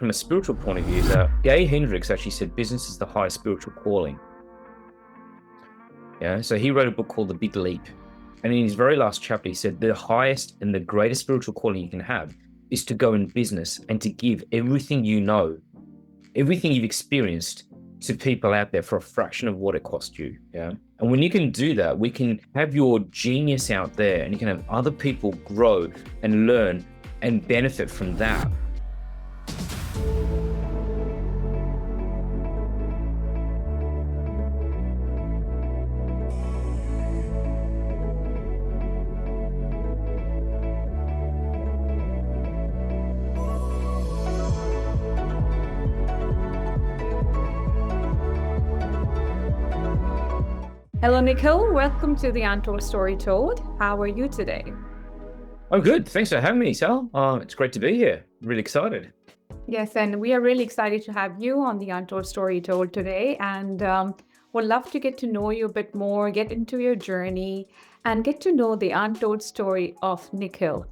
from a spiritual point of view is that Gay Hendricks actually said business is the highest spiritual calling. Yeah, so he wrote a book called The Big Leap. And in his very last chapter, he said the highest and the greatest spiritual calling you can have is to go in business and to give everything you know, everything you've experienced to people out there for a fraction of what it cost you. Yeah. And when you can do that, we can have your genius out there and you can have other people grow and learn and benefit from that. Hello, Nikhil. Welcome to the Untold Story Told. How are you today? Oh, good. Thanks for having me, Sal. It's great to be here. Really excited. Yes, and we are really excited to have you on the Untold Story Told today, and would love to get to know you a bit more, get into your journey, and get to know the untold story of Nikhil.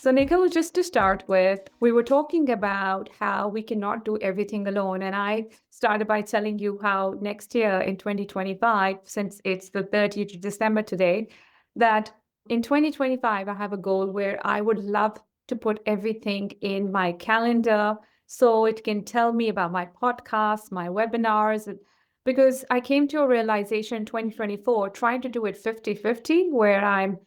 So, Nikhil, just to start with, we were talking about how we cannot do everything alone. And I started by telling you how next year in 2025, since it's the 30th of December today, that in 2025, I have a goal where I would love to put everything in my calendar so it can tell me about my podcasts, my webinars, because I came to a realization in 2024, trying to do it 50-50, where I'm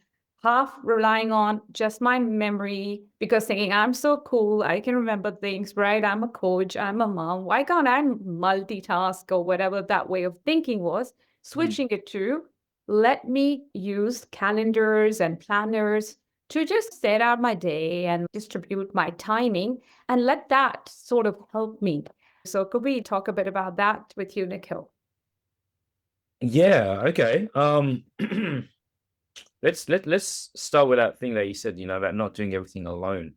half relying on just my memory because thinking I'm so cool, I can remember things, right? I'm a coach, I'm a mom. Why can't I multitask or whatever that way of thinking was? Switching it to let me use calendars and planners to just set out my day and distribute my timing and let that sort of help me. So could we talk a bit about that with you, Nikhil? Yeah, okay. Let's start with that thing that you said, about not doing everything alone.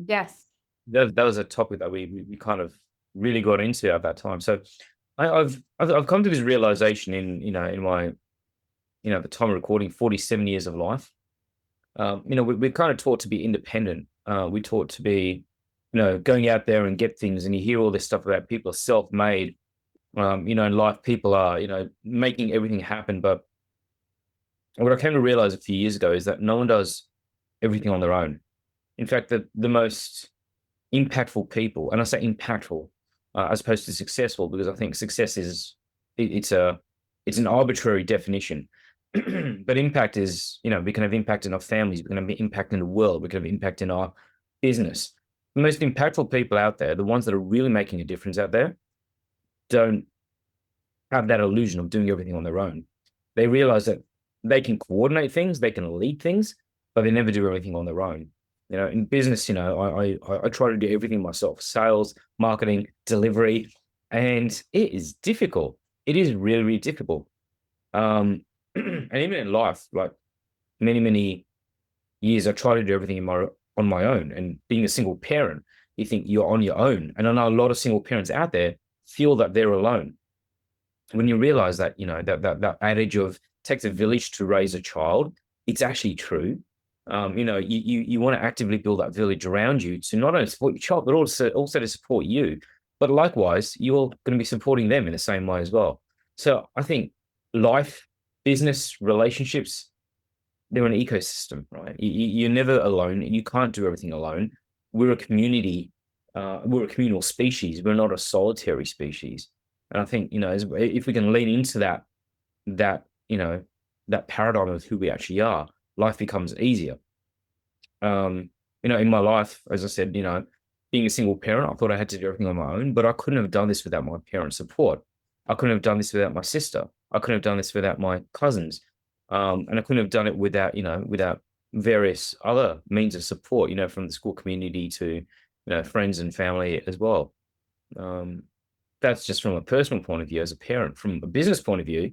Yes. That was a topic that we kind of really got into at that time. So I've come to this realization in my at the time of recording 47 years of life. We're kind of taught to be independent. We're taught to be, going out there and get things, and you hear all this stuff about people are self-made. In life, people are, making everything happen. But what I came to realize a few years ago is that no one does everything on their own. In fact, the most impactful people, and I say impactful as opposed to successful, because I think success it's an arbitrary definition. But impact is, we can have impact in our families, we can have impact in the world, we can have impact in our business. The most impactful people out there, the ones that are really making a difference out there, don't have that illusion of doing everything on their own. They realize that they can coordinate things, they can lead things, but they never do everything on their own. In business, I try to do everything myself: sales, marketing, delivery, and it is difficult. It is really, really difficult. And even in life, like many years, I try to do everything on my own. And being a single parent, you think you're on your own. And I know a lot of single parents out there feel that they're alone. When you realize that, that adage of takes a village to raise a child, it's actually true. You want to actively build that village around you to not only support your child, but also to support you. But likewise, you're going to be supporting them in the same way as well. So I think life, business, relationships, they're an ecosystem, right? You're never alone. You can't do everything alone. We're a community. We're a communal species. We're not a solitary species. And I think, if we can lean into that paradigm of who we actually are, life becomes easier. In my life, as I said, being a single parent, I thought I had to do everything on my own, but I couldn't have done this without my parents' support. I couldn't have done this without my sister. I couldn't have done this without my cousins. And I couldn't have done it without various other means of support, from the school community to, friends and family as well. That's just from a personal point of view as a parent. From a business point of view,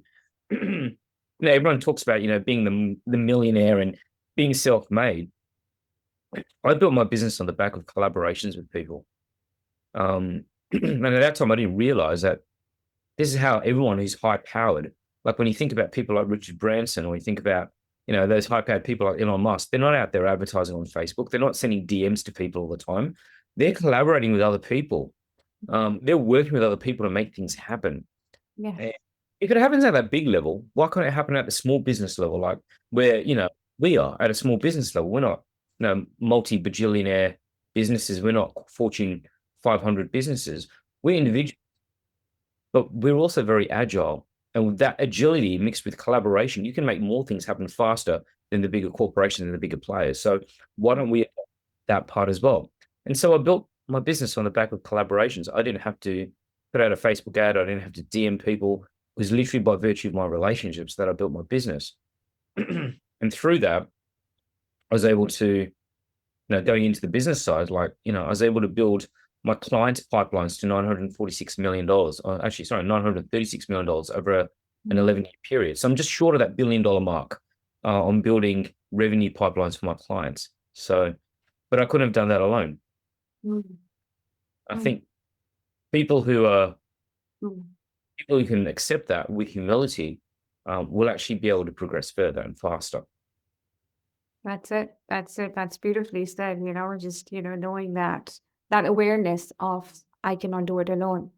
everyone talks about, being the millionaire and being self-made. I built my business on the back of collaborations with people. And at that time, I didn't realize that this is how everyone who's high-powered, like when you think about people like Richard Branson, or you think about, those high-powered people like Elon Musk, they're not out there advertising on Facebook. They're not sending DMs to people all the time. they're collaborating with other people. They're working with other people to make things happen. Yes. And if it happens at that big level, why can't it happen at the small business level? Like where, we are at a small business level. We're not, multi-bajillionaire businesses. We're not Fortune 500 businesses. We're individuals, but we're also very agile. And with that agility mixed with collaboration, you can make more things happen faster than the bigger corporations and the bigger players. So why don't we adopt that part as well? And so I built my business on the back of collaborations. I didn't have to put out a Facebook ad. I didn't have to DM people. It was literally by virtue of my relationships that I built my business. And through that, I was able to, going into the business side, I was able to build my clients' pipelines to $946 million. Actually, sorry, $936 million over an 11-year period. So I'm just short of that $1 billion mark on building revenue pipelines for my clients. So, but I couldn't have done that alone. Mm, I mm, think people who are mm. people who can accept that with humility will actually be able to progress further and faster. That's it. That's it. That's beautifully said. Just, knowing that awareness of I cannot do it alone.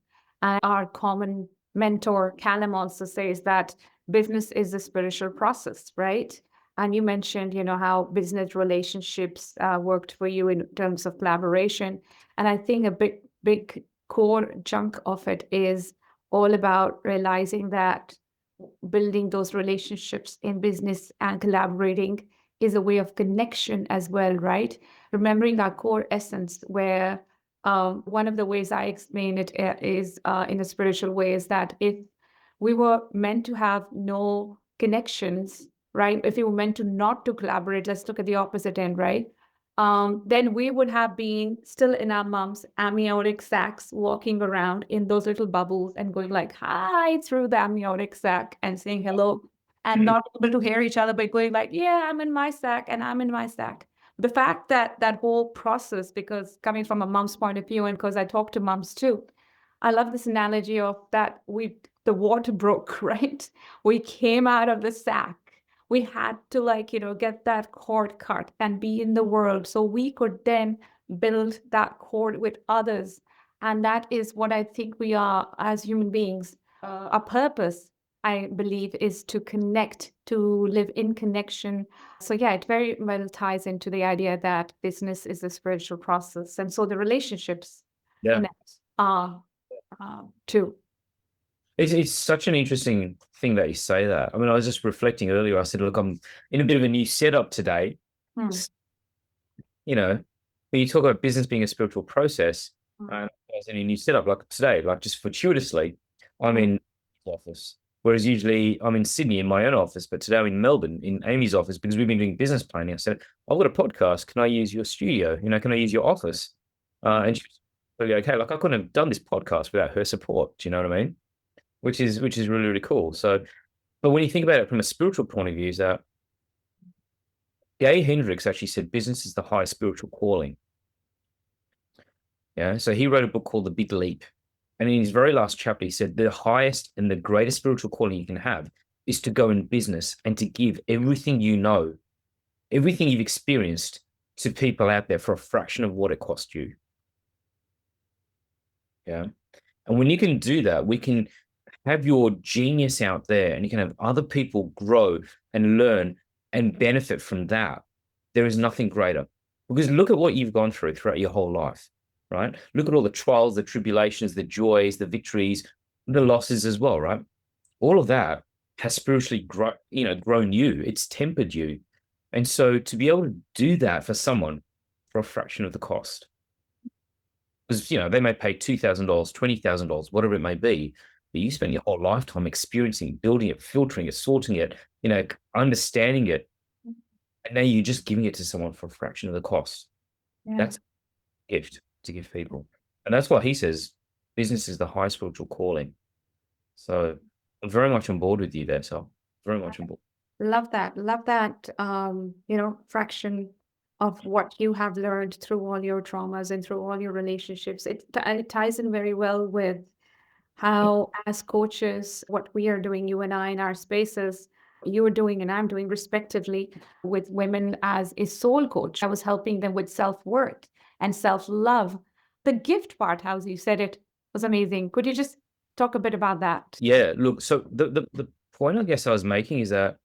And our common mentor, Callum, also says that business is a spiritual process, right? And you mentioned, how business relationships worked for you in terms of collaboration. And I think a big core chunk of it is all about realizing that building those relationships in business and collaborating is a way of connection as well, right? Remembering our core essence, where one of the ways I explain it is in a spiritual way, is that if we were meant to have no connections, right? If we were meant to not to collaborate, let's look at the opposite end, right? Then we would have been still in our mom's amniotic sacs, walking around in those little bubbles and going like, hi, through the amniotic sac and saying hello and not able to hear each other, but going like, yeah, I'm in my sack and I'm in my sack. The fact that that whole process, because coming from a mom's point of view, and because I talk to moms too, I love this analogy of that the water broke, right? We came out of the sack. We had to get that cord cut and be in the world so we could then build that cord with others. And that is what I think we are as human beings. Our purpose, I believe, is to connect, to live in connection. So, yeah, it very well ties into the idea that business is a spiritual process. And so the relationships Yeah. in it are too. It's such an interesting thing that you say that. I mean, I was just reflecting earlier. I said, look, I'm in a bit of a new setup today. Hmm. You know, when you talk about business being a spiritual process, Hmm. I was in a new setup like today, like just fortuitously, I'm Hmm. in his office. Whereas usually I'm in Sydney in my own office, but today I'm in Melbourne in Amy's office because we've been doing business planning. I said, I've got a podcast. Can I use your studio? Can I use your office? And she was really okay. Like I couldn't have done this podcast without her support. Do you know what I mean? Which is really, really cool. So, but when you think about it from a spiritual point of view, is that Gay Hendricks actually said business is the highest spiritual calling. Yeah. So he wrote a book called The Big Leap. And in his very last chapter, he said the highest and the greatest spiritual calling you can have is to go in business and to give everything you know, everything you've experienced to people out there for a fraction of what it cost you. Yeah. And when you can do that, we can have your genius out there and you can have other people grow and learn and benefit from that. There is nothing greater because look at what you've gone through throughout your whole life, right? Look at all the trials, the tribulations, the joys, the victories, the losses as well, right? All of that has spiritually grown you. It's tempered you. And so to be able to do that for someone for a fraction of the cost, because they may pay $2,000, $20,000, whatever it may be, but you spend your whole lifetime experiencing, building it, filtering it, sorting it, understanding it, and now you're just giving it to someone for a fraction of the cost. Yeah. That's a gift to give people, and that's why he says business is the high spiritual calling. So I'm very much on board with you there, so very much on board. Love that. Love that, fraction of what you have learned through all your traumas and through all your relationships. It ties in very well with how, as coaches, what we are doing, you and I, in our spaces, you are doing and I'm doing respectively with women as a soul coach. I was helping them with self-worth. and self-love. The gift part, how you said it, was amazing. Could you just talk a bit about that? Yeah, look, so the point I guess I was making is that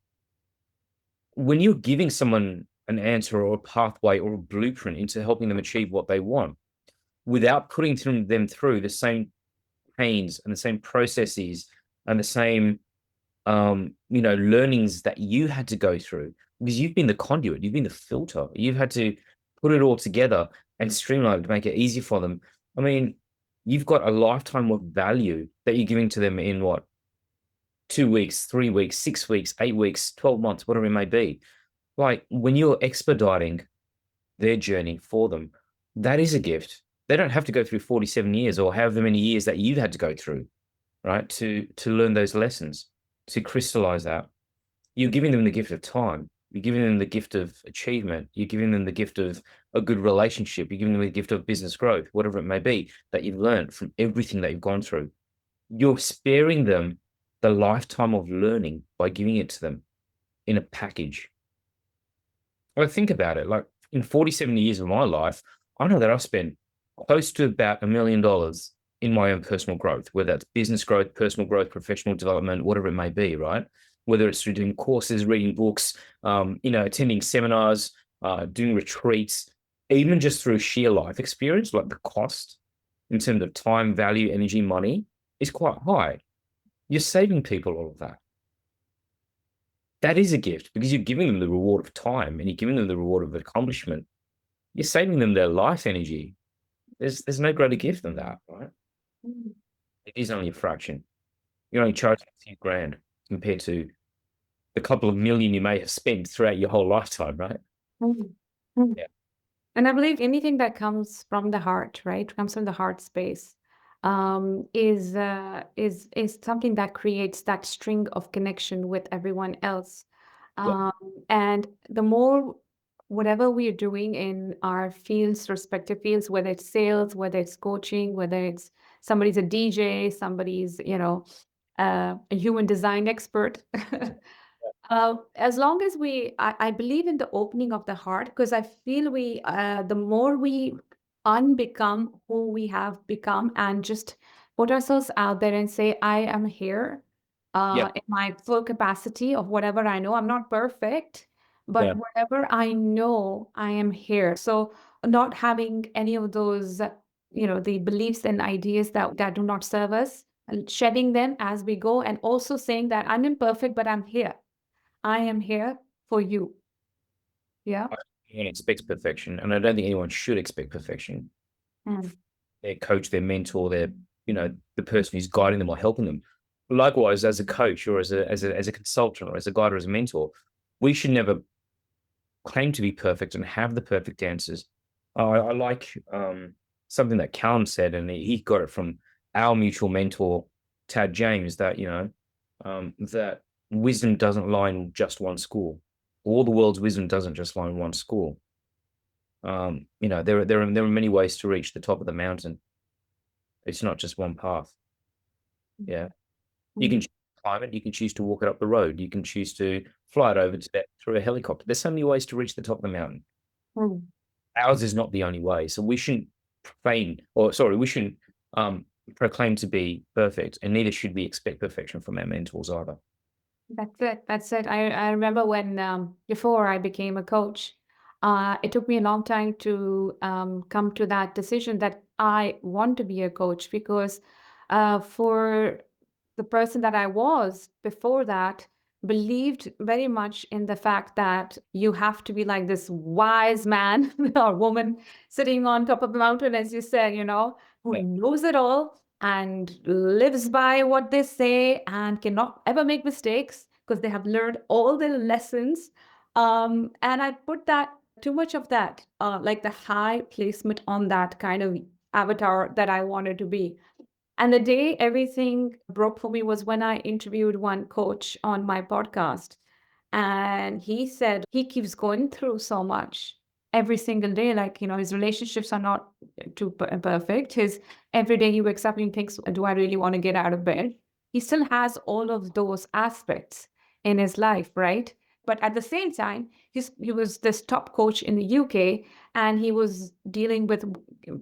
when you're giving someone an answer or a pathway or a blueprint into helping them achieve what they want, without putting them through the same pains and the same processes and the same learnings that you had to go through, because you've been the conduit, you've been the filter, you've had to put it all together and streamline it to make it easy for them. I mean, you've got a lifetime of value that you're giving to them in what, 2 weeks, 3 weeks, 6 weeks, 8 weeks, 12 months, whatever it may be. Like when you're expediting their journey for them, that is a gift. They don't have to go through 47 years or however many years that you've had to go through, right? To learn those lessons, to crystallize that. You're giving them the gift of time. You're giving them the gift of achievement. You're giving them the gift of a good relationship. You're giving them the gift of business growth, whatever it may be, that you've learned from everything that you've gone through. You're sparing them the lifetime of learning by giving it to them in a package. Well, think about it. Like in 47 years of my life, I know that I've spent close to about $1 million in my own personal growth, whether that's business growth, personal growth, professional development, whatever it may be, right? Whether it's through doing courses, reading books, attending seminars, doing retreats, even just through sheer life experience, like the cost in terms of time, value, energy, money is quite high. You're saving people all of that. That is a gift because you're giving them the reward of time and you're giving them the reward of accomplishment. You're saving them their life energy. There's no greater gift than that, right? Mm. It is only a fraction. You're only charging a few grand compared to the couple of million you may have spent throughout your whole lifetime, right? Mm. Mm. Yeah. And I believe anything that comes from the heart, right, comes from the heart space, is something that creates that string of connection with everyone else. Yeah. Um, and the more whatever we are doing in our fields, respective fields, whether it's sales, whether it's coaching, whether it's somebody's a DJ, somebody's, a human design expert. As long as I believe in the opening of the heart, because I feel the more we unbecome who we have become and just put ourselves out there and say, I am here Yeah. in my full capacity of whatever I know. I'm not perfect, but Yeah. whatever I know, I am here. So not having any of those, the beliefs and ideas that do not serve us, and shedding them as we go, and also saying that I'm imperfect, but I'm here. I am here for you. Yeah. Anyone expects perfection, and I don't think anyone should expect perfection. Mm. Their coach, their mentor, the person who's guiding them or helping them. Likewise, as a coach or as a consultant or as a guide or as a mentor, we should never claim to be perfect and have the perfect answers. I like something that Callum said, and he got it from our mutual mentor, Tad James, that wisdom doesn't lie in just one school. All the world's wisdom doesn't just lie in one school. There are many ways to reach the top of the mountain. It's not just one path. Yeah. You can Mm. choose to climb it, you can choose to walk it up the road, you can choose to fly it over to that through a helicopter. There's so many ways to reach the top of the mountain. Mm. Ours is not the only way. So we shouldn't we shouldn't proclaim to be perfect, and neither should we expect perfection from our mentors either. That's it. That's it. I remember when before I became a coach, it took me a long time to come to that decision that I want to be a coach because for the person that I was before that believed very much in the fact that you have to be like this wise man or woman sitting on top of the mountain, as you said, who Yeah. knows it all and lives by what they say and cannot ever make mistakes because they have learned all the lessons. And I put that too much of that, like the high placement on that kind of avatar that I wanted to be. And the day everything broke for me was when I interviewed one coach on my podcast. And he said he keeps going through so much every single day. Like, his relationships are not too perfect. His every day he wakes up and he thinks, do I really want to get out of bed? He still has all of those aspects in his life, right? But at the same time, he was this top coach in the UK, and he was dealing with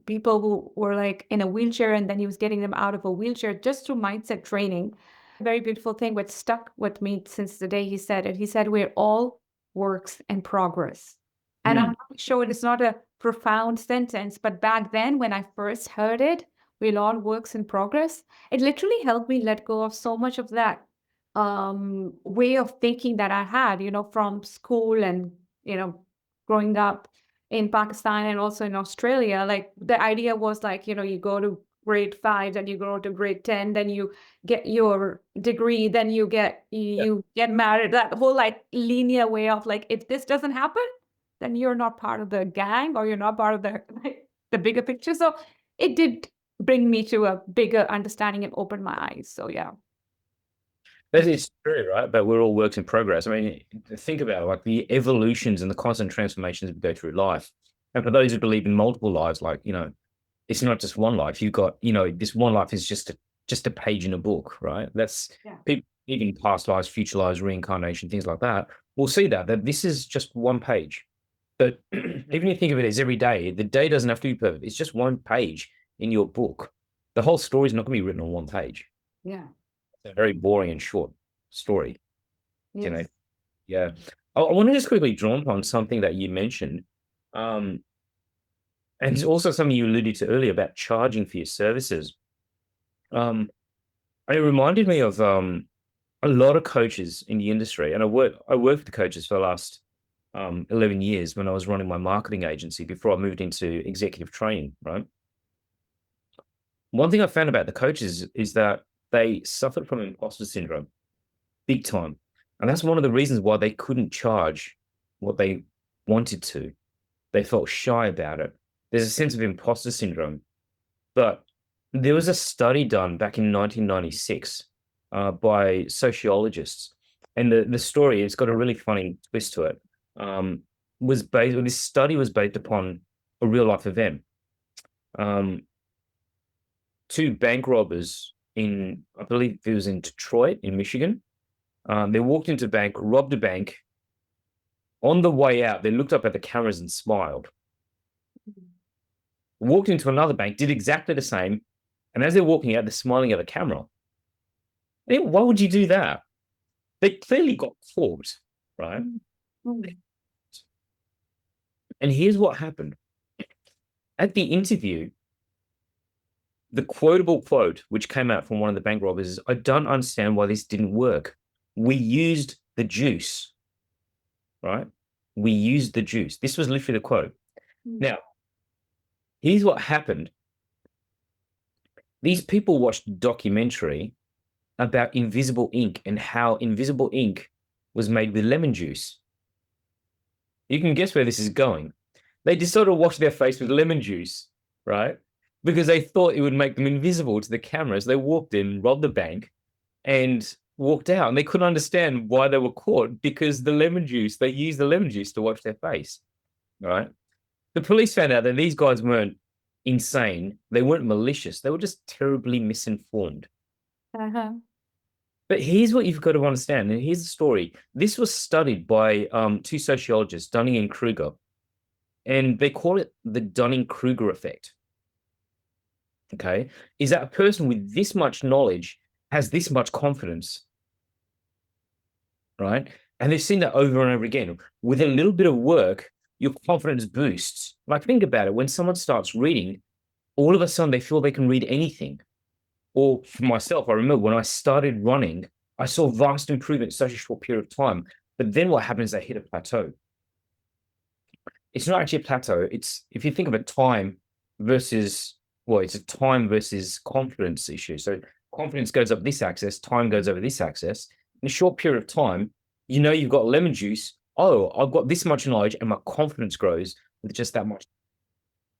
people who were like in a wheelchair, and then he was getting them out of a wheelchair just through mindset training. Very beautiful thing, what stuck with me since the day he said it. He said, "We're all works in progress." And I'm not sure it's not a profound sentence, but back then when I first heard it, "We're all works in progress," it literally helped me let go of so much of that way of thinking that I had, from school and, growing up in Pakistan and also in Australia. Like the idea was like, you go to grade 5, then you go to grade 10, then you get your degree, then you get married. That whole like linear way of like, if this doesn't happen, then you're not part of the gang or you're not part of the like, the bigger picture. So it did bring me to a bigger understanding and open my eyes. So yeah. That is true, right? But we're all works in progress. I mean, think about it, like the evolutions and the constant transformations we go through life. And for those who believe in multiple lives, like, it's not just one life. You've got, this one life is just a page in a book, right? That's people even past lives, future lives, reincarnation, things like that. We'll see that this is just one page. But even if you think of it as every day, the day doesn't have to be perfect. It's just one page in your book. The whole story is not going to be written on one page. Yeah. It's a very boring and short story. Yes. Yeah. I want to just quickly draw upon something that you mentioned. And it's also something you alluded to earlier about charging for your services. It reminded me of a lot of coaches in the industry, and I worked with the coaches for the last 11 years when I was running my marketing agency before I moved into executive training, right? One thing I found about the coaches is that they suffered from imposter syndrome big time. And that's one of the reasons why they couldn't charge what they wanted to. They felt shy about it. There's a sense of imposter syndrome. But there was a study done back in 1996 by sociologists. And the story, it's got a really funny twist to it. This study was based upon a real life event. Two bank robbers I believe it was in Detroit, in Michigan. They walked into a bank, robbed a bank. On the way out, they looked up at the cameras and smiled. Walked into another bank, did exactly the same. And as they're walking out, they're smiling at the camera. Why would you do that? They clearly got caught, right? And here's what happened. At the interview, the quotable quote, which came out from one of the bank robbers, is, "I don't understand why this didn't work. We used the juice," right? "We used the juice." This was literally the quote. Now, here's what happened. These people watched a documentary about invisible ink and how invisible ink was made with lemon juice. You can guess where this is going. They just sort of washed their face with lemon juice, right? Because they thought it would make them invisible to the cameras. They walked in, robbed the bank, and walked out. And they couldn't understand why they were caught because they used the lemon juice to wash their face, right? The police found out that these guys weren't insane. They weren't malicious. They were just terribly misinformed. But here's what you've got to understand, and here's the story. This was studied by two sociologists, Dunning and Kruger, and they call it the Dunning-Kruger effect. Okay, is that a person with this much knowledge has this much confidence, right? And they've seen that over and over again. With a little bit of work, your confidence boosts. Like, think about it. When someone starts reading, all of a sudden they feel they can read anything. Or for myself, I remember when I started running, I saw vast improvement in such a short period of time. But then what happens is I hit a plateau. It's not actually a plateau. It's, if you think of a time versus, well, it's a time versus confidence issue. So confidence goes up this axis, time goes over this axis. In a short period of time, you've got lemon juice. Oh, I've got this much knowledge and my confidence grows with just that much.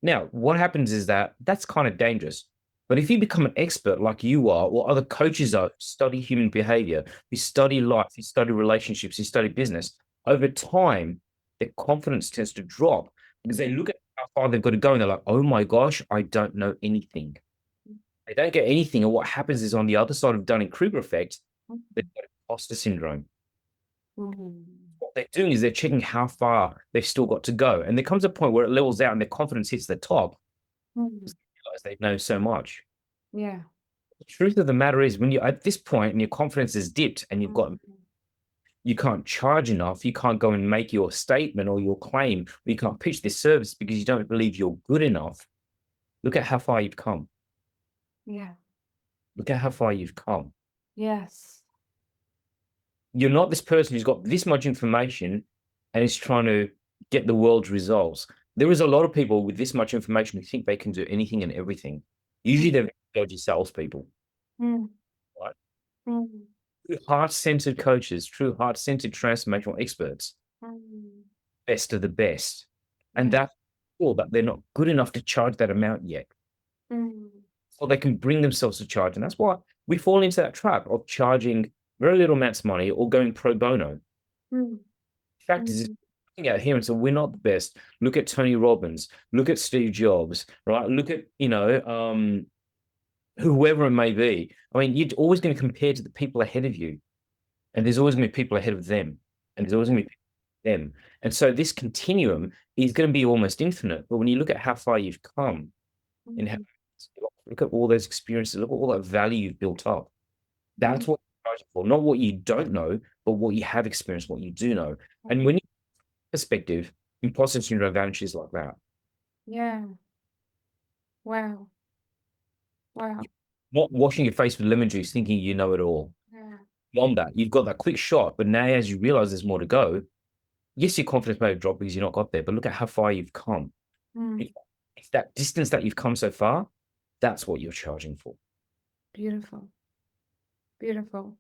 Now, what happens is that's kind of dangerous. But if you become an expert like you are, or other coaches are, study human behavior, you study life, you study relationships, you study business, over time, their confidence tends to drop because they look at how far they've got to go and they're like, oh my gosh, I don't know anything. They don't get anything. And what happens is on the other side of Dunning-Kruger effect, they've got imposter syndrome. they're doing is they're checking how far they've still got to go. And there comes a point where it levels out and their confidence hits the top. Mm. Realize they know so much. Yeah. The truth of the matter is, when you're at this point and your confidence is dipped and Mm. you can't charge enough, you can't go and make your statement or your claim, or you can't pitch this service because you don't believe you're good enough. Look at how far you've come. Yeah. Look at how far you've come. Yes. You're not this person who's got this much information and is trying to get the world's results. There is a lot of people with this much information who think they can do anything and everything. Usually they're dodgy salespeople, Mm. right? Mm. True heart-centered coaches, true heart-centered transformational experts, Mm. best of the best. And Yeah. that's cool, but they're not good enough to charge that amount yet. Mm. So they can bring themselves to charge. And that's why we fall into that trap of charging very little amounts of money or going pro bono. Mm. Fact is, Mm. looking out here and so we're not the best. Look at Tony Robbins, look at Steve Jobs, right? Look at, whoever it may be. I mean, you're always going to compare to the people ahead of you, and there's always going to be people ahead of them, and there's always going to be them. And so this continuum is going to be almost infinite. But when you look at how far you've come and how, Mm. look at all those experiences, look at all that value you've built up. That's Mm. what you're charging for, not what you don't know, but what you have experienced, what you do know. And when you perspective, imposter syndrome vanishes like that. Yeah. Wow. Wow. Not washing your face with lemon juice thinking you know it all. Yeah. Beyond that, you've got that quick shot, but now as you realize there's more to go, yes, your confidence may have dropped because you're not got there, but look at how far you've come. Mm. It- It's that distance that you've come so far, that's what you're charging for. Beautiful. Beautiful.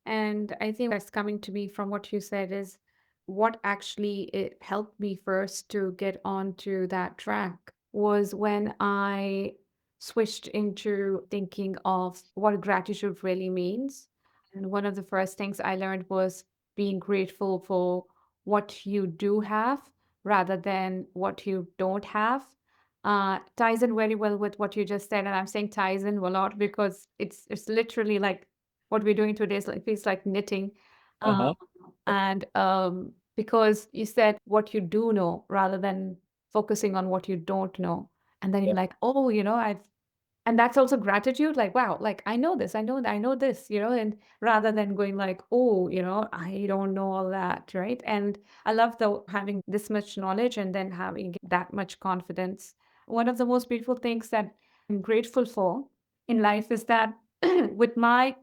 And I think that's coming to me from what you said is what actually it helped me first to get onto that track was when I switched into thinking of what gratitude really means. And one of the first things I learned was being grateful for what you do have rather than what you don't have. Ties in very well with what you just said, and I'm saying ties in a lot because it's literally like what we're doing today is like feels like knitting. Uh, Uh-huh. and because you said what you do know rather than focusing on what you don't know. And then you're Yeah. like, oh, and that's also gratitude, like, wow, like I know this, I know that, I know this, and rather than going like, oh, I don't know all that, right? And I love the having this much knowledge and then having that much confidence. One of the most beautiful things that I'm grateful for in life is that with my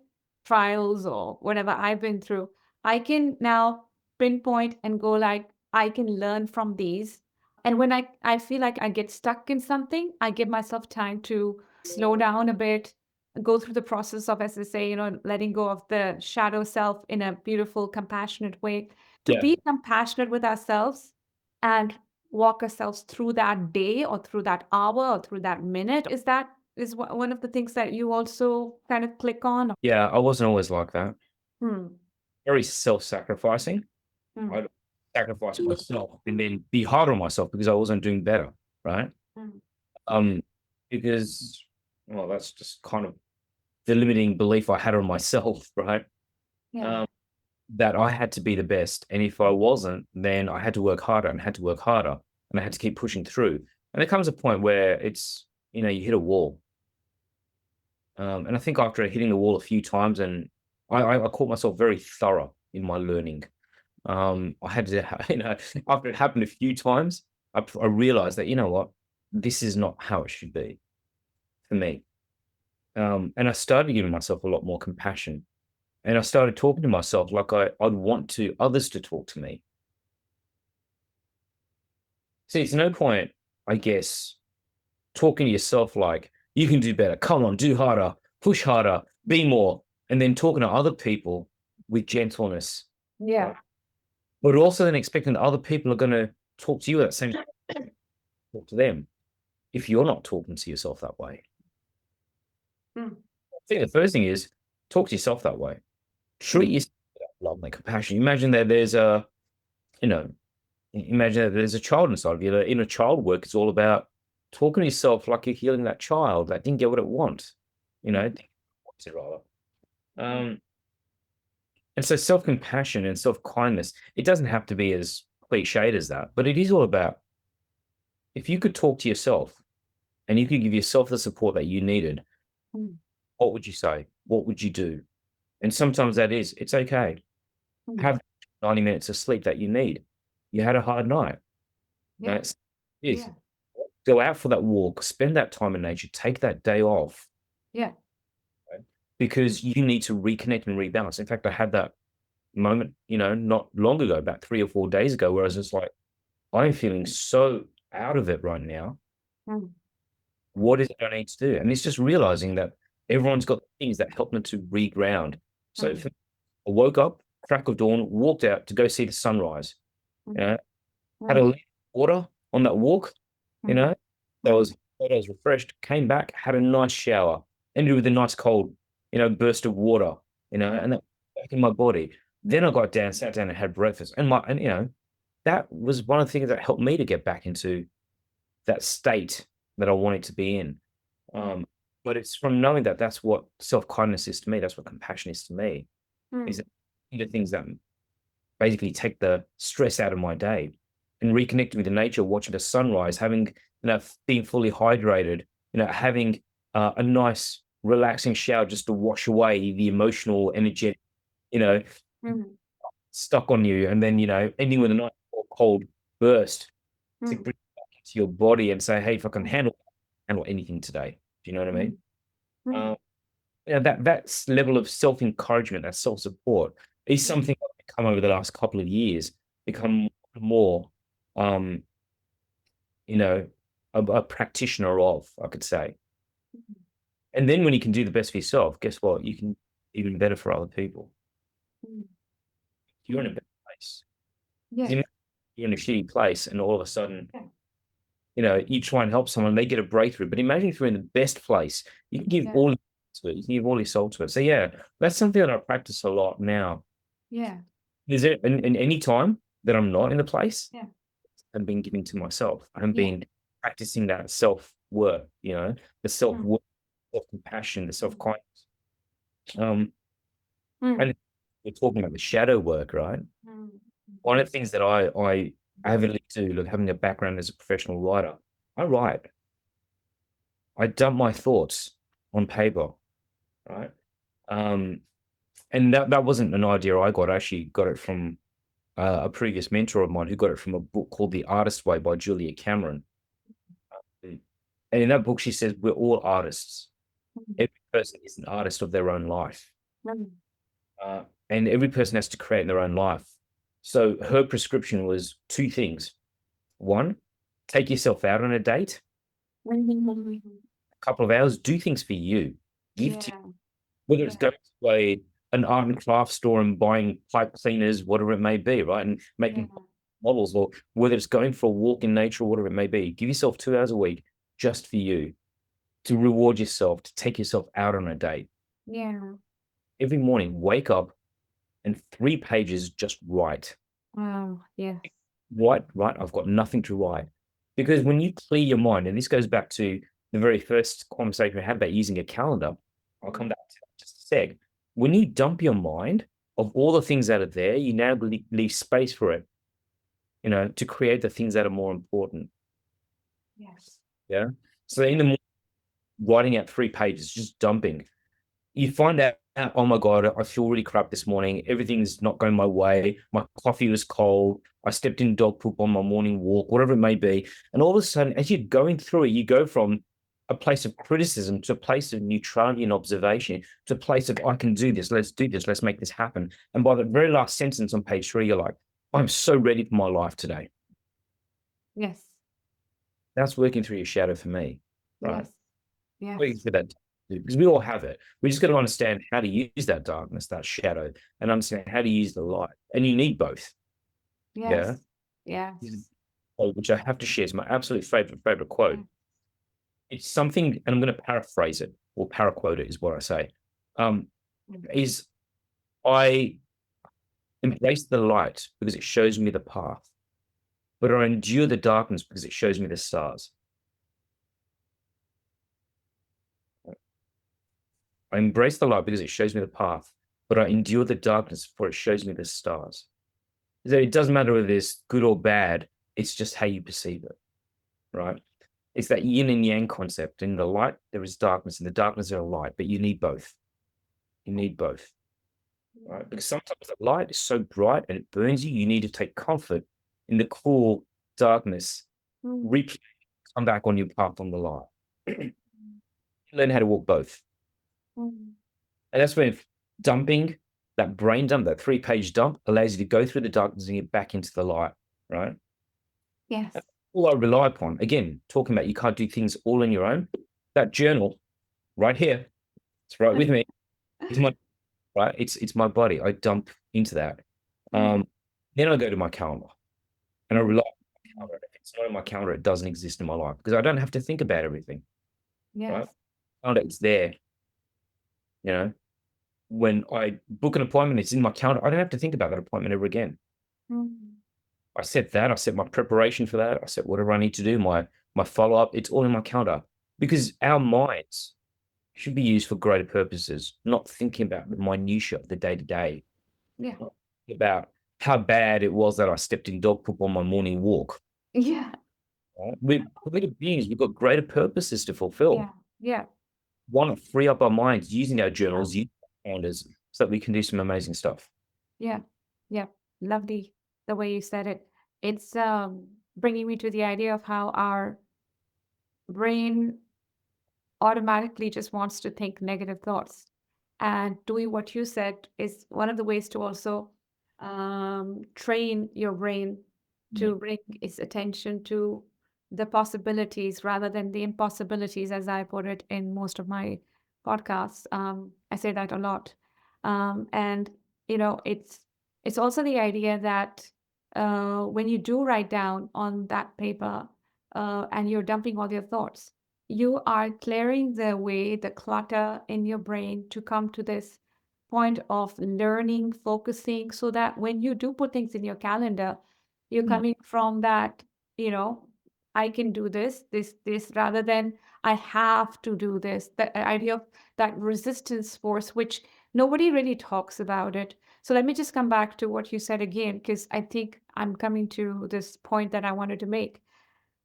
trials or whatever I've been through, I can now pinpoint and go like, I can learn from these. And when I feel like I get stuck in something, I give myself time to slow down a bit, go through the process of, as I say, letting go of the shadow self in a beautiful, compassionate way, to Yeah. be compassionate with ourselves and walk ourselves through that day or through that hour or through that minute. Is one of the things that you also kind of click on? Yeah, I wasn't always like that. Hmm. Very self-sacrificing. Hmm. I'd sacrifice myself and then be hard on myself because I wasn't doing better, right? Hmm. Um, because well, that's just kind of the limiting belief I had on myself, right? Yeah. Um, that I had to be the best, and if I wasn't, then I had to work harder and had to work harder, and I had to keep pushing through. And there comes a point where it's you hit a wall, and I think after hitting the wall a few times, and I caught myself very thorough in my learning. I had to, after it happened a few times, I realized that, you know what, this is not how it should be for me. And I started giving myself a lot more compassion. And I started talking to myself like I'd want others to talk to me. See, it's no point, I guess, talking to yourself like, you can do better. Come on, do harder, push harder, be more. And then talking to other people with gentleness, Yeah. right? But also then expecting that other people are going to talk to you at that same time, talk to them if you're not talking to yourself that way. Hmm. I think the first thing is talk to yourself that way. Treat yourself with love and compassion. Imagine that you know, imagine that there's a child inside of you. The inner child work is all about talking to yourself like you're healing that child that didn't get what it wants, Hmm. didn't get what it rather. Um, And so self-compassion and self-kindness, it doesn't have to be as cliched as that, but it is all about if you could talk to yourself and you could give yourself the support that you needed, Mm, what would you say? What would you do? And sometimes that is, it's okay. mm. Have 90 minutes of sleep that you need. You had a hard night. Yeah, That's is yeah, go out for that walk, spend that time in nature, take that day off, yeah. right? Because you need to reconnect and rebalance. In fact, I had that moment, not long ago, about 3 or 4 days ago, where I was just like, I'm feeling so out of it right now. Mm, What is it I need to do? And it's just realizing that everyone's got things that help them to reground. So mm, if I woke up, crack of dawn, walked out to go see the sunrise, you mm, know, had a mm, little water on that walk, you mm, know, that mm, was refreshed, came back, had a nice shower, ended with a nice cold, burst of water, mm, and that back in my body. Then I got down, sat down and had breakfast. And that was one of the things that helped me to get back into that state that I wanted to be in. Um, but it's from knowing that that's what self-kindness is to me, that's what compassion is to me, is mm, that the things that basically take the stress out of my day and reconnecting with the nature, watching the sunrise, having, being fully hydrated, having a nice, relaxing shower just to wash away the emotional, energetic, you know, mm, stuck on you. And then, ending with a nice cold burst to mm, bring it back into your body and say, hey, if I can handle anything today. Do you know what I mean? mm, mm, Um, that level of self-encouragement, that self-support is mm, something I've become over the last couple of years, become more, um, you know, a practitioner of, I could say. And then when you can do the best for yourself, guess what? You can even better for other people. mm, You're in a mm. better place. 'Cause Yes. you're in a shitty place, and all of a sudden, Yeah. you try and help someone, they get a breakthrough. But imagine if you're in the best place, you can give Yeah. all to it, you can give all your soul to it. So yeah, that's something that I practice a lot now. Yeah. Is it in any time that I'm not in the place, Yeah. I'm being giving to myself. I'm Yeah. being practicing that self-worth, the Mm, self-worth, self-compassion, the mm, self-kindness. Um, mm, and we're talking about the shadow work, right? mm, One of the things that I avidly do, look, having a background as a professional writer, I write. I dump my thoughts on paper, right? Um, and that wasn't an idea I got. I actually got it from a previous mentor of mine who got it from a book called The Artist Way by Julia Cameron. And in that book, she says we're all artists. mm, Every person is an artist of their own life, mm, and every person has to create their own life. So her prescription was two things: one, take yourself out on a date, mm. a couple of hours, do things for you. Give to Yeah. whether it's Yeah. going to an art and craft store and buying pipe cleaners, whatever it may be, right? And Yeah. making models, or whether it's going for a walk in nature or whatever it may be. Give yourself 2 hours a week just for you to reward yourself, to take yourself out on a date. Yeah. Every morning, wake up and 3 pages just write. Wow. Yes. Write. I've got nothing to write. Because when you clear your mind, and this goes back to the very first conversation we had about using a calendar, I'll come Mm, back to that in just a sec. When you dump your mind of all the things that are there, you now leave space for it, to create the things that are more important. yes. Yeah. So in Yeah. the morning, writing out 3 pages, just dumping, you find out, oh my God, I feel really crap this morning. Everything's not going my way. My coffee was cold. I stepped in dog poop on my morning walk, whatever it may be. And all of a sudden, as you're going through it, you go from a place of criticism to a place of neutrality and observation, to a place of, I can do this. Let's do this. Let's make this happen. And by the very last sentence on page 3, you're like, I'm so ready for my life today. Yes. That's working through your shadow for me, right? Yes. Yes. Working through that, because we all have it. We just got to understand how to use that darkness, that shadow, and understand how to use the light. And you need both. Yeah. Yes. Yes. Which I have to share is my absolute favorite quote. Yeah. It's something, and I'm going to paraphrase it or paraquote it is what I say. Um, Mm, is I embrace the light because it shows me the path, but I endure the darkness because it shows me the stars. I embrace the light because it shows me the path, but I endure the darkness, for it shows me the stars. So it doesn't matter whether it's good or bad, it's just how you perceive it, right? It's that yin and yang concept. In the light, there is darkness, in the darkness, there is light, but you need both. You need both, right? Because sometimes the light is so bright and it burns you, you need to take comfort in the cool darkness, replay, come back on your path on the light. Learn how to walk both. And that's when dumping, that brain dump, that 3-page dump, allows you to go through the darkness and get back into the light, right? Yes. That's all I rely upon. Again, talking about you can't do things all on your own. That journal right here, it's right with me. It's my right. It's my body. I dump into that. Then I go to my calendar and I rely on my calendar. If it's not in my calendar, it doesn't exist in my life because I don't have to think about everything. Right? Yes. Calendar, it's there. You know, when I book an appointment, it's in my calendar. I don't have to think about that appointment ever again. I set that. I set my preparation for that. I set whatever I need to do. My follow up. It's all in my calendar because our minds should be used for greater purposes, not thinking about the minutiae of the day to day. Yeah. About how bad it was that I stepped in dog poop on my morning walk. Yeah. Right? We're creative beings. We've got greater purposes to fulfill. Yeah. Yeah. Want to free up our minds using our journals, using our calendars, so that we can do some amazing stuff. Yeah. Yeah. Lovely the way you said it. It's bringing me to the idea of how our brain automatically just wants to think negative thoughts. And doing what you said is one of the ways to also train your brain to bring its attention to the possibilities rather than the impossibilities, as I put it in most of my podcasts. I say that a lot. And it's also the idea that when you do write down on that paper and you're dumping all your thoughts, you are clearing the way, the clutter in your brain to come to this point of learning, focusing, so that when you do put things in your calendar, you're coming from that, you know, I can do this, rather than I have to do this. The idea of that resistance force, which nobody really talks about it. So let me just come back to what you said again, because I think I'm coming to this point that I wanted to make.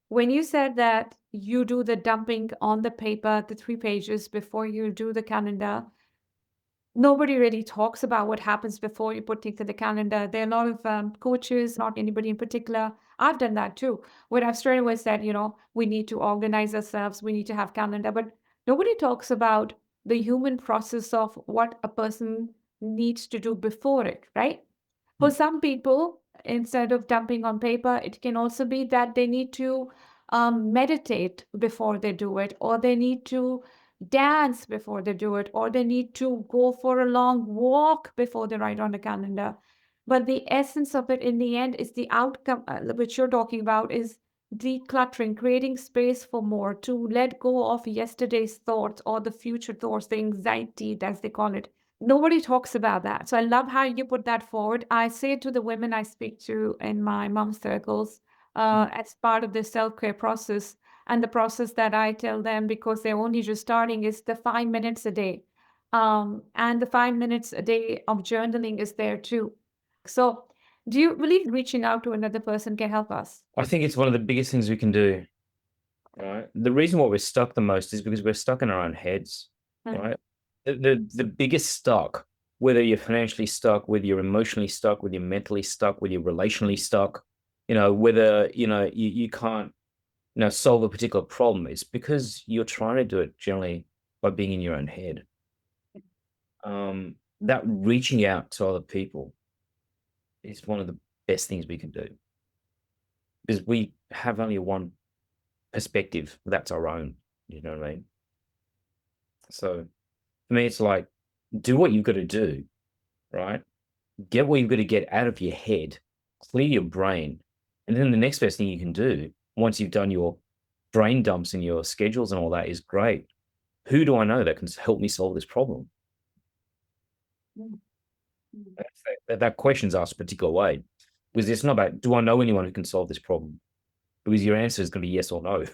When you said that you do the dumping on the paper, the 3 pages before you do the calendar, nobody really talks about what happens before you put things in the calendar. There are a lot of coaches, not anybody in particular. I've done that too, where I've straight away said, we need to organize ourselves, we need to have calendar, but nobody talks about the human process of what a person needs to do before it, right? For some people, instead of dumping on paper, it can also be that they need to meditate before they do it, or they need to dance before they do it, or they need to go for a long walk before they write on the calendar. But the essence of it in the end is the outcome, which you're talking about, is decluttering, creating space for more, to let go of yesterday's thoughts or the future thoughts, the anxiety, as they call it. Nobody talks about that. So I love how you put that forward. I say to the women I speak to in my mom circles, as part of the self-care process, and the process that I tell them, because they're only just starting, is the 5 minutes a day. And the 5 minutes a day of journaling is there too. So do you believe reaching out to another person can help us? I think it's one of the biggest things we can do. Right. The reason why we're stuck the most is because we're stuck in our own heads. Right. The biggest stuck, whether you're financially stuck, whether you're emotionally stuck, whether you're mentally stuck, whether you're relationally stuck, whether you can't solve a particular problem, it's because you're trying to do it generally by being in your own head. That reaching out to other people is one of the best things we can do, because we have only one perspective that's our own. You know what I mean? So for me, it's like, do what you've got to do, right? Get what you've got to get out of your head, clear your brain. And then the next best thing you can do once you've done your brain dumps and your schedules and all that is, great. Who do I know that can help me solve this problem? That question's asked a particular way, because it's not about, do I know anyone who can solve this problem? Because your answer is going to be yes or no.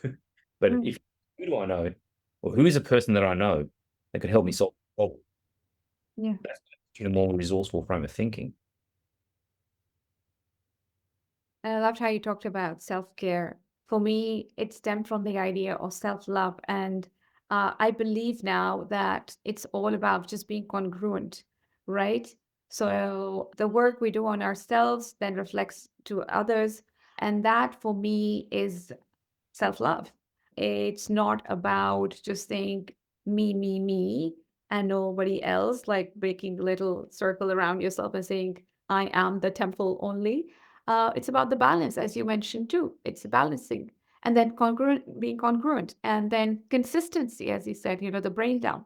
But if, who do I know? Or who is a person that I know that could help me solve the problem? Yeah. That's in a more resourceful frame of thinking. And I loved how you talked about self-care. For me, it stemmed from the idea of self-love. And I believe now that it's all about just being congruent, right? So the work we do on ourselves then reflects to others. And that for me is self-love. It's not about just saying me, and nobody else, like making a little circle around yourself and saying, I am the temple only. It's about the balance, as you mentioned too. It's balancing and then congruent, being congruent, and then consistency, as you said, the breakdown.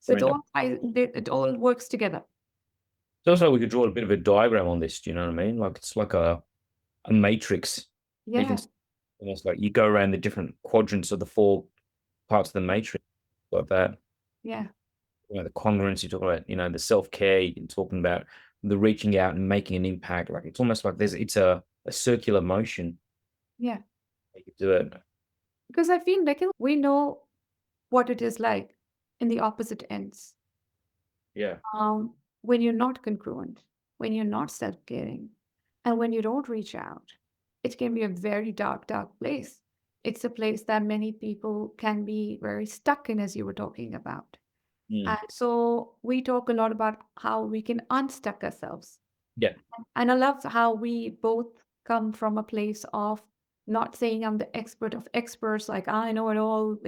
So I mean, it all works together. it's also we could draw a bit of a diagram on this. Do you know what I mean? Like it's like a matrix. You can Yeah, almost like you go around the different quadrants of the four parts of the matrix like that. yeah, The congruence you talk about, the self-care you're talking about, the reaching out and making an impact. Like it's almost like it's a circular motion. yeah. You can do it. Because I feel, Nikhil, we know what it is like in the opposite ends. Yeah. When you're not congruent, when you're not self-caring, and when you don't reach out, it can be a very dark, dark place. It's a place that many people can be very stuck in, as you were talking about. Mm. And so we talk a lot about how we can unstuck ourselves. Yeah. And I love how we both come from a place of not saying I'm the expert of experts, like I know it all,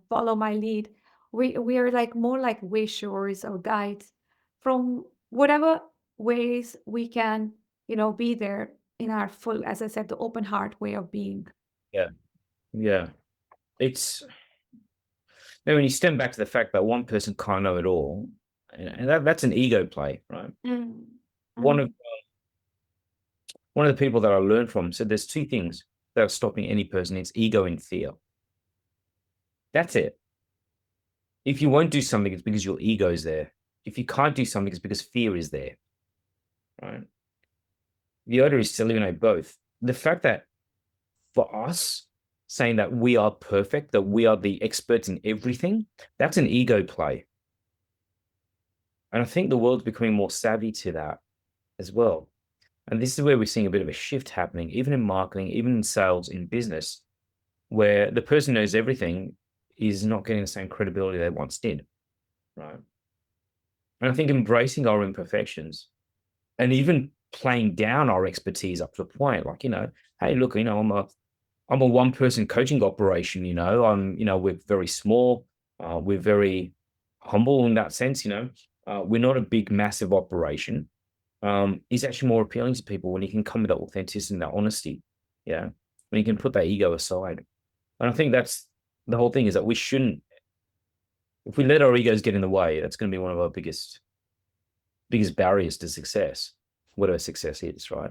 follow my lead. We are like more like wayshowers or guides from whatever ways we can, be there in our full, as I said, the open heart way of being. Yeah. Yeah. It's when you stem back to the fact that one person can't know it all, and that's an ego play, right? Mm, One mm, of one of the people that I learned from said there's two things that are stopping any person. It's ego and fear. That's it. If you won't do something, it's because your ego is there. If you can't do something, it's because fear is there, right? The other is to eliminate both. The fact that for us, saying that we are perfect, that we are the experts in everything, that's an ego play. And I think the world's becoming more savvy to that as well. And this is where we're seeing a bit of a shift happening, even in marketing, even in sales, in business, where the person who knows everything is not getting the same credibility they once did, right? And I think embracing our imperfections and even playing down our expertise up to a point, like, hey, look, I'm a one person coaching operation, we're very small, we're very humble in that sense, we're not a big, massive operation. Is actually more appealing to people when you can come with that authenticity and that honesty. Yeah. When you can put that ego aside. And I think that's the whole thing is that we shouldn't, if we let our egos get in the way, that's going to be one of our biggest barriers to success, whatever success is, right?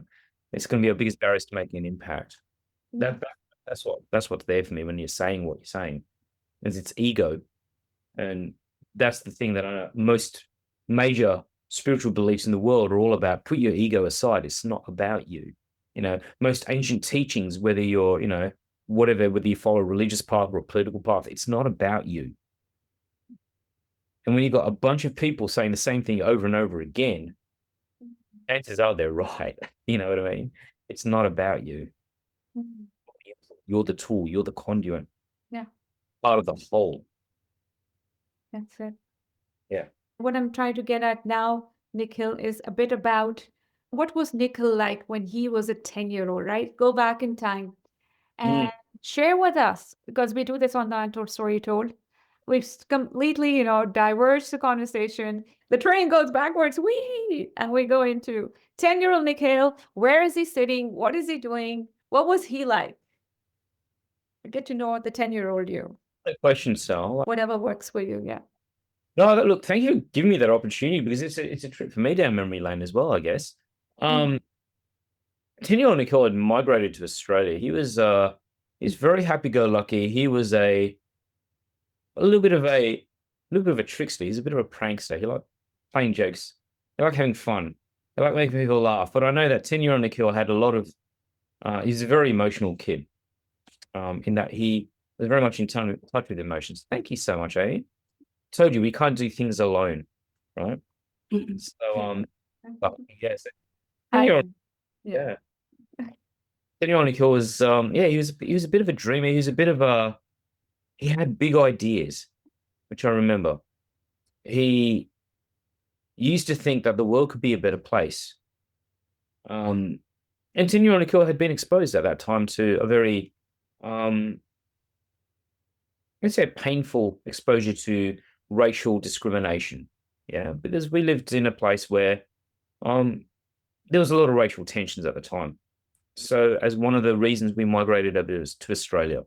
It's going to be our biggest barriers to making an impact. mm, That's what's there for me when you're saying what you're saying, is it's ego, and that's the thing that most major spiritual beliefs in the world are all about. Put your ego aside. It's not about you. Most ancient teachings, whether you're, whether you follow a religious path or a political path, it's not about you. And when you've got a bunch of people saying the same thing over and over again, chances are they're right. You know what I mean? It's not about you. mm. You're the tool. You're the conduit, Yeah, part of the whole. that's it. Yeah. What I'm trying to get at now, Nikhil, is a bit about what was Nikhil like when he was a 10-year-old, right? Go back in time and Mm. share with us, because we do this on the Untold Story Told. We've completely, diverged the conversation. The train goes backwards, wee, and we go into 10-year-old Nikhil. Where is he sitting? What is he doing? What was he like? Get to know the 10-year-old you. Good question, Sal. Whatever works for you, yeah. No, look, thank you for giving me that opportunity because it's a trip for me down memory lane as well, I guess. Mm, 10-year-old Nikhil had migrated to Australia. He's very happy-go-lucky. He was a little bit of a trickster. He's a bit of a prankster. He liked playing jokes. He liked having fun. He liked making people laugh. But I know that 10-year-old Nikhil had a lot of he's a very emotional kid. In that he was very much in touch with emotions. Thank you so much, eh? Told you we can't do things alone, right? So but yes, I Tenure, yeah. yeah, Tenure Nikhil was yeah, he was a bit of a dreamer. He was a bit of a he had big ideas, which I remember. He used to think that the world could be a better place. Um, and Tenure Nikhil had been exposed at that time to a very um let's say painful exposure to racial discrimination. Yeah, because we lived in a place where um there was a lot of racial tensions at the time. So, as one of the reasons we migrated over to Australia,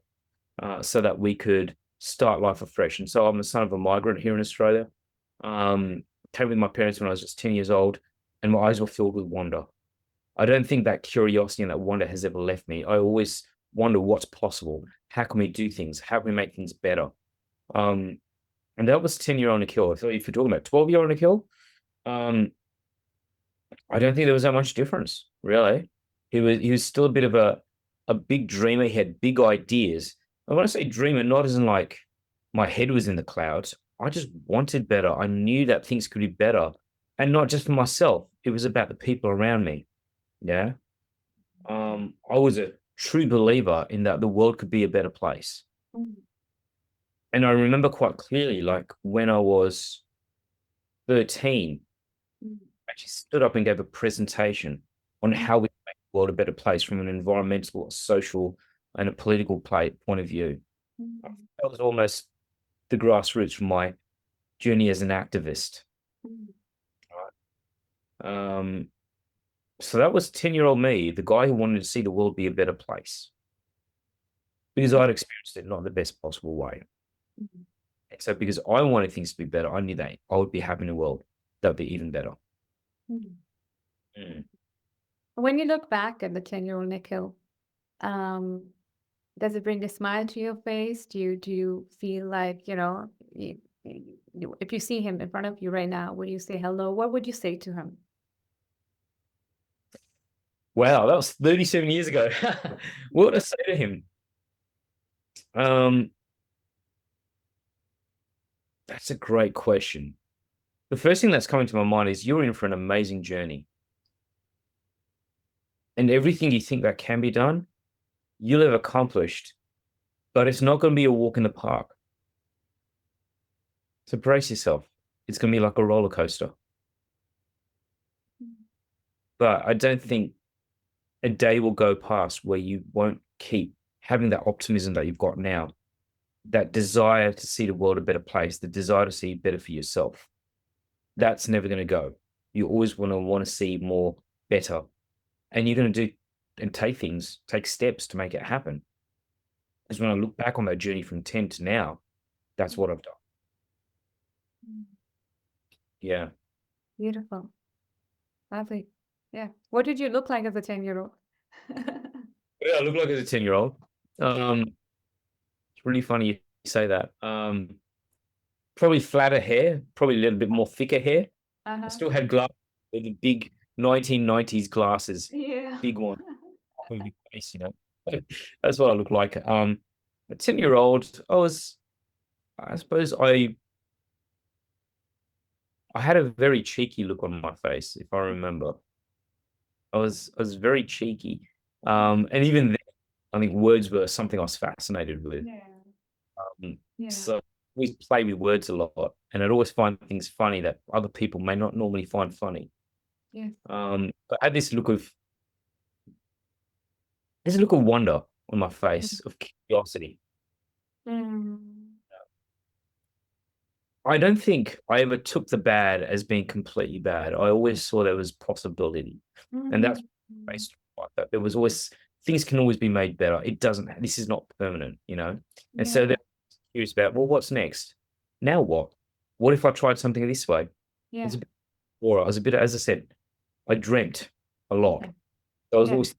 so that we could start life afresh. And so, I'm the son of a migrant here in Australia. Came with my parents when I was just 10 years old, and my eyes were filled with wonder. I don't think that curiosity and that wonder has ever left me. I always wonder what's possible. How can we do things? How can we make things better? Um, and that was 10-year-old Nikhil. So, if you're talking about 12-year-old Nikhil, um, I don't think there was that much difference, really. He was still a bit of a big dreamer. He had big ideas. And when I say dreamer, not as in like my head was in the clouds. I just wanted better. I knew that things could be better. And not just for myself. It was about the people around me. Yeah. I was a true believer in that the world could be a better place. Mm, And I remember quite clearly, like when I was 13, mm, actually stood up and gave a presentation on mm, how we make the world a better place from an environmental, social, and a political point of view. mm, That was almost the grassroots from my journey as an activist. mm, Um, so that was 10-year-old me, the guy who wanted to see the world be a better place because I'd experienced it not the best possible way. mm, And so because I wanted things to be better, I knew that I would be happy in a world that would be even better. mm. Mm. When you look back at the 10-year-old Nikhil, um, does it bring a smile to your face? Do you feel like, if you see him in front of you right now, would you say hello? What would you say to him? Wow, that was 37 years ago. What would I say to him? Um, That's a great question. The first thing that's coming to my mind is you're in for an amazing journey. And everything you think that can be done, you'll have accomplished, but it's not going to be a walk in the park. So brace yourself. It's going to be like a roller coaster. But I don't think a day will go past where you won't keep having that optimism that you've got now, that desire to see the world a better place, the desire to see better for yourself. That's never going to go. You always want to see more better. And you're going to do and take steps to make it happen. Because when I look back on that journey from 10 to now, that's what I've done. Mm, Yeah. beautiful. Lovely. Yeah. What did you look like as a 10-year-old? Yeah, I look like as a 10-year-old. It's really funny you say that. Probably flatter hair, probably a little bit more thicker hair. I Uh-huh. still had glasses, the big 1990s glasses, Yeah. big one, with the face, That's what I look like. A 10-year-old, I suppose I had a very cheeky look on my face, if I remember. I was very cheeky. And even then, I think words were something I was fascinated with. Yeah. Yeah. So I always play with words a lot, and I'd always find things funny that other people may not normally find funny. Yes. But I had this look of wonder on my face, of curiosity. Mm. I don't think I ever took the bad as being completely bad. I always saw there was possibility, and that's Mm. based on that. There was always things can always be made better. It doesn't. This is not permanent. And so Yeah. they're curious about, well, what's next? Now what? What if I tried something this way? I Yeah. was a bit, or I was a bit, as I said, I dreamt a lot. Yeah. I was Yeah. always,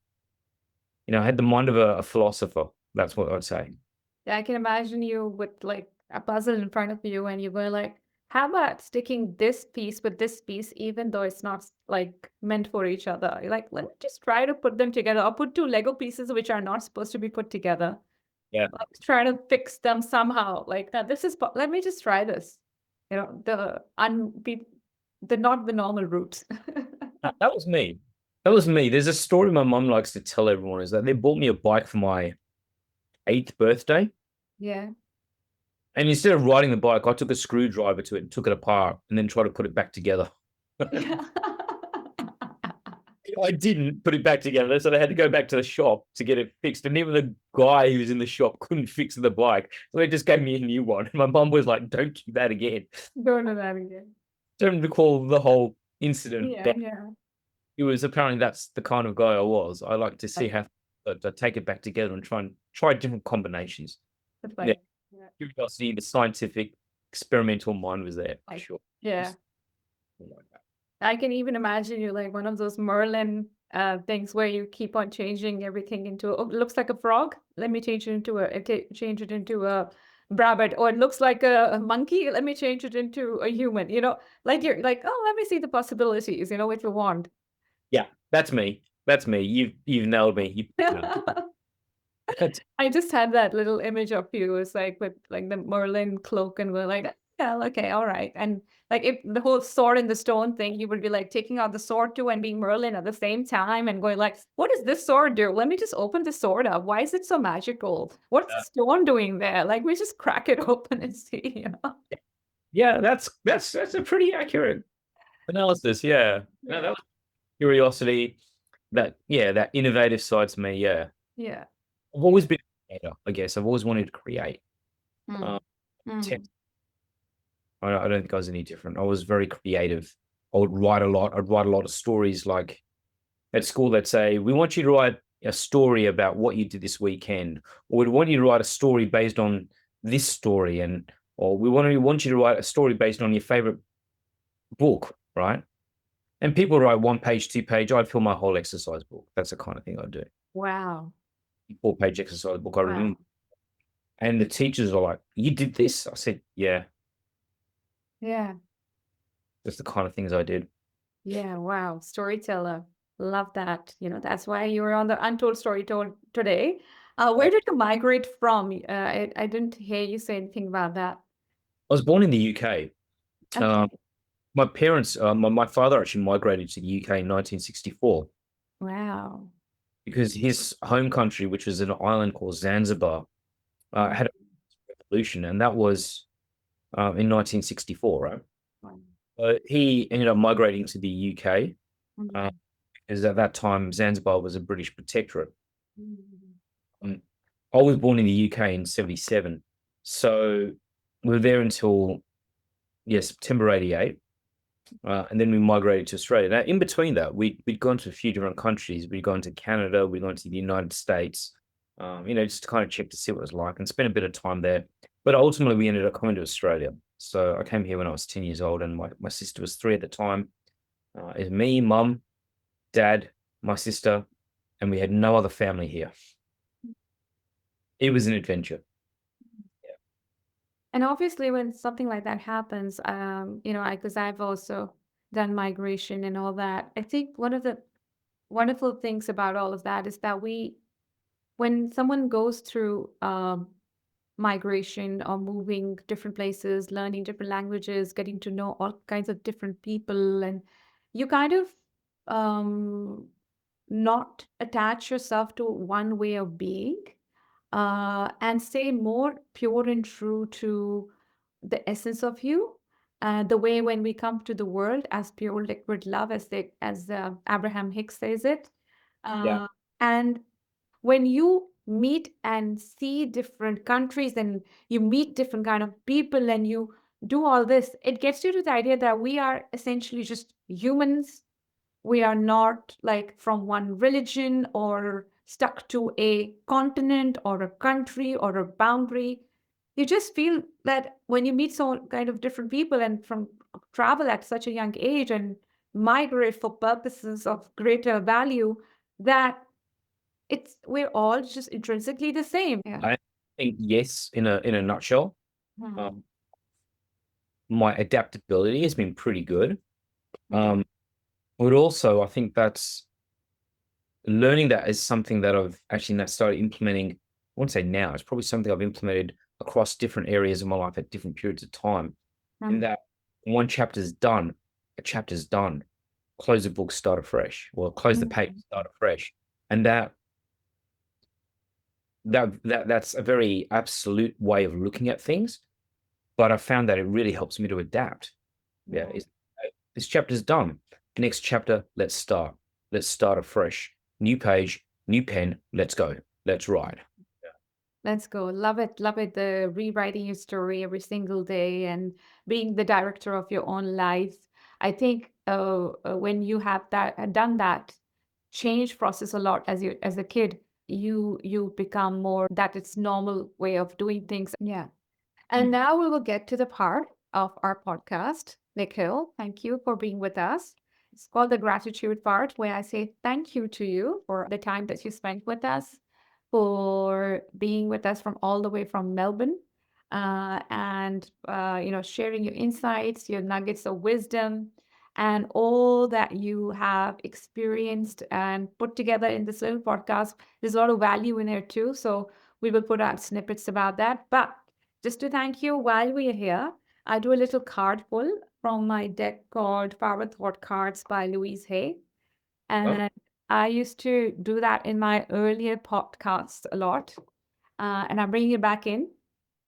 I had the mind of a philosopher. That's what I'd say. Yeah, I can imagine you with like a puzzle in front of you and you were like, how about sticking this piece with this piece, even though it's not like meant for each other? You're like, let me just try to put them together or put two Lego pieces which are not supposed to be put together. Yeah. Like try to fix them somehow. Like this is, let me just try this. The not the normal routes. That was me. That was me. There's a story my mum likes to tell everyone is that they bought me a bike for my 8th birthday. Yeah. And instead of riding the bike, I took a screwdriver to it and took it apart and then tried to put it back together. I didn't put it back together, so they had to go back to the shop to get it fixed. And even the guy who was in the shop couldn't fix the bike. So they just gave me a new one. And my mum was like, don't do that again. Don't know that again. Don't recall the whole incident. Yeah, yeah. It was apparently that's the kind of guy I was. I like to see how to take it back together and try different combinations. That's Yeah. like, yeah. Curiosity, the scientific, experimental mind was there. For sure. Yeah. Like that. I can even imagine you like one of those Merlin things where you keep on changing everything into, oh, it looks like a frog. Let me change it into change it into a rabbit. Or it looks like a monkey. Let me change it into a human. Like you're like, oh, let me see the possibilities. If you want. Yeah, that's me. That's me. You've nailed me. I just had that little image of you. It's like with like the Merlin cloak, and we're like, yeah, okay, all right. And like if the whole sword and the stone thing, you would be like taking out the sword too and being Merlin at the same time and going like, what does this sword do? Let me just open the sword up. Why is it so magical? What's the stone doing there? Like we just crack it open and see. Yeah, that's a pretty accurate analysis. Yeah. No, that was curiosity. That innovative side to me. Yeah. Yeah. I've always been a creator, I guess. I've always wanted to create. Mm. Mm. I don't think I was any different. I was very creative. I would write a lot. I'd write a lot of stories. Like at school, they'd say, we want you to write a story about what you did this weekend, or we want you to write a story based on this story, or we want you to write a story based on your favorite book, right? And people write 1 page, 2 page. I'd fill my whole exercise book. That's the kind of thing I'd do. Wow. 4-page exercise book. I remember. Wow. And the teachers are like, you did this? I said, yeah. Yeah. That's the kind of things I did. Yeah, wow. Storyteller. Love that. That's why you were on the Untold Story told today. Where did you migrate from? I didn't hear you say anything about that. I was born in the UK. Okay. My parents, my father actually migrated to the UK in 1964 Wow. because his home country, which was an island called Zanzibar, had a revolution, and that was in 1964, right? He ended up migrating to the UK because at that time Zanzibar was a British protectorate. I was born in the UK in 77, so we were there until September 88. And then we migrated to Australia. Now, in between that, we'd gone to a few different countries. We'd gone to Canada, we'd gone to the United States, just to kind of check to see what it was like and spend a bit of time there. But ultimately, we ended up coming to Australia. So I came here when I was 10 years old, and my sister was 3 at the time. It was me, mum, dad, my sister, and we had no other family here. It was an adventure. And obviously, when something like that happens, because I've also done migration and all that, I think one of the wonderful things about all of that is that when someone goes through migration or moving different places, learning different languages, getting to know all kinds of different people, and you kind of um, not attach yourself to one way of being, and stay more pure and true to the essence of you. The way when we come to the world as pure liquid love, as Abraham Hicks says it, Yeah. and when you meet and see different countries and you meet different kind of people and you do all this, it gets you to the idea that we are essentially just humans. We are not like from one religion or stuck to a continent or a country or a boundary. You just feel that when you meet so kind of different people and from travel at such a young age and migrate for purposes of greater value, that we're all just intrinsically the same. Yeah. I think yes, in a nutshell. Mhm. My adaptability has been pretty good. Mhm. But also I think that's learning that is something that I've actually started implementing. I won't say now, it's probably something I've implemented across different areas of my life at different periods of time. In that one chapter is done, I chapter's done, close the book, start afresh, or close the page, Mm. start afresh. And that's a very absolute way of looking at things. But I found that it really helps me to adapt. Yeah, Yeah. this chapter's done. Next chapter, let's start. Let's start afresh. New page, new pen. Let's go. Let's write. Let's go. Love it. Love it. The rewriting your story every single day and being the director of your own life. I think when you have that done that change process a lot as a kid, you become more that it's normal way of doing things. Yeah. And now we will get to the part of our podcast. Nikhil, thank you for being with us. It's called the gratitude part, where I say thank you to you for the time that you spent with us, for being with us from all the way from Melbourne, and sharing your insights, your nuggets of wisdom, and all that you have experienced and put together in this little podcast. There's a lot of value in there too. So we will put out snippets about that. But just to thank you while we are here, I do a little card pull from my deck called Power Thought Cards by Louise Hay. Love it. And I used to do that in my earlier podcasts a lot. And I'm bringing it back in.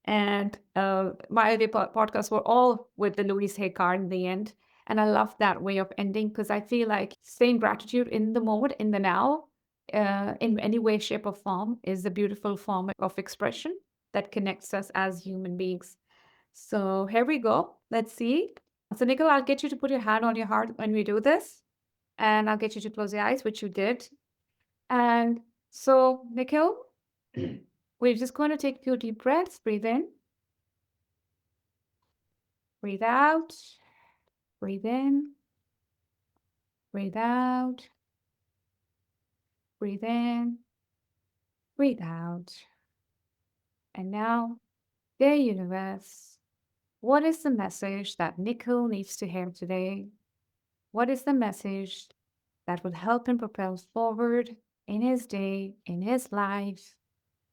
And my earlier podcasts were all with the Louise Hay card in the end. And I love that way of ending because I feel like saying gratitude in the moment, in the now, in any way, shape, or form is a beautiful form of expression that connects us as human beings. So here we go. Let's see. So, Nikhil, I'll get you to put your hand on your heart when we do this, and I'll get you to close your eyes, which you did. And so, Nikhil, we're just going to take a few deep breaths. Breathe in, breathe out, breathe in, breathe out, breathe in, breathe out. And now, dear universe, what is the message that Nikhil needs to hear today? What is the message that will help him propel forward in his day, in his life,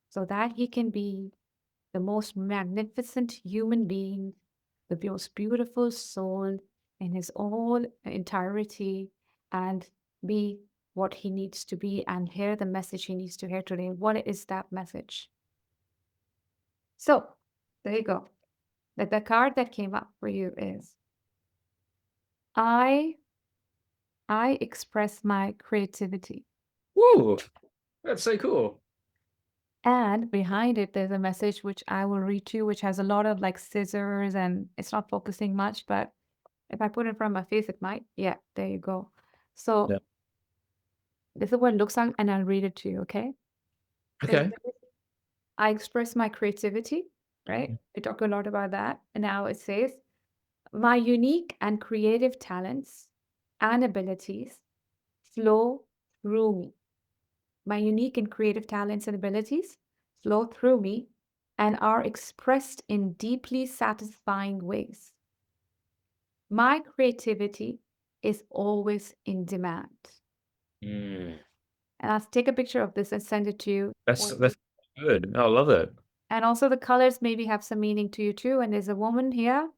so that he can be the most magnificent human being, the most beautiful soul in his whole entirety, and be what he needs to be and hear the message he needs to hear today? What is that message? So, there you go. The card that came up for you is I I express my creativity. Whoa, that's so cool. And behind it, there's a message which I will read to you, which has a lot of like scissors and it's not focusing much, but if I put it in front of my face, it might. Yeah, there you go. So Yeah. this is what it looks like, and I'll read it to you, okay? So it Okay. says, I express my creativity, right? We talk a lot about that. And now it says, my unique and creative talents and abilities flow through me. My unique and creative talents and abilities flow through me and are expressed in deeply satisfying ways. My creativity is always in demand. Mm. And I'll take a picture of this and send it to you. That's good. I love it. And also the colors maybe have some meaning to you too. And there's a woman here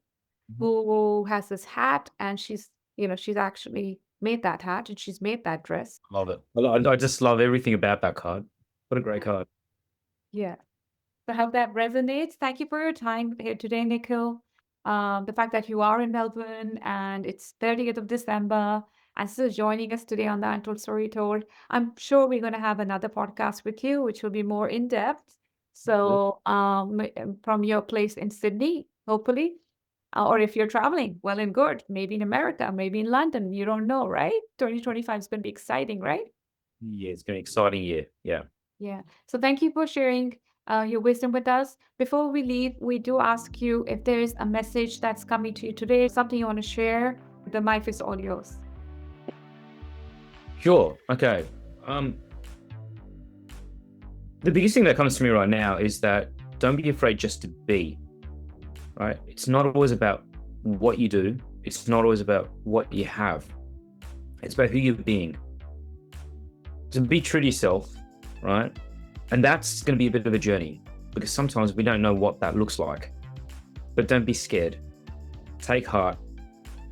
who has this hat and she's actually made that hat and she's made that dress. Love it. I just love everything about that card. What a great card. Yeah. So how that resonates. Thank you for your time here today, Nikhil. The fact that you are in Melbourne and it's 30th of December and still joining us today on the Untold Story Told. I'm sure we're going to have another podcast with you, which will be more in depth. So from your place in Sydney, hopefully, or if you're traveling, well and good, maybe in America, maybe in London, you don't know, right? 2025 is going to be exciting, right? Yeah, it's gonna be an exciting year. Yeah. Yeah. So thank you for sharing your wisdom with us. Before we leave, we do ask you if there is a message that's coming to you today, something you want to share. The mic is all yours. Sure. Okay. The biggest thing that comes to me right now is that don't be afraid just to be, right? It's not always about what you do. It's not always about what you have. It's about who you're being. So be true to yourself, right? And that's going to be a bit of a journey because sometimes we don't know what that looks like. But don't be scared. Take heart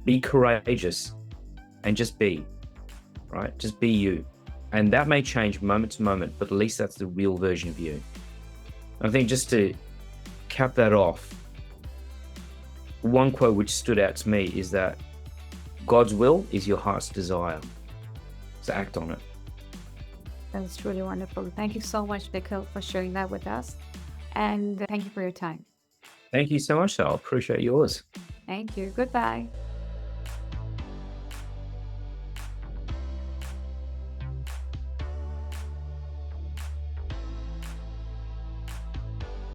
be courageous, and just be, right? Just be you. And that may change moment to moment, but at least that's the real version of you. I think just to cap that off, one quote which stood out to me is that God's will is your heart's desire. So act on it. That's truly wonderful. Thank you so much, Nikhil, for sharing that with us. And thank you for your time. Thank you so much, Sal. Appreciate yours. Thank you. Goodbye.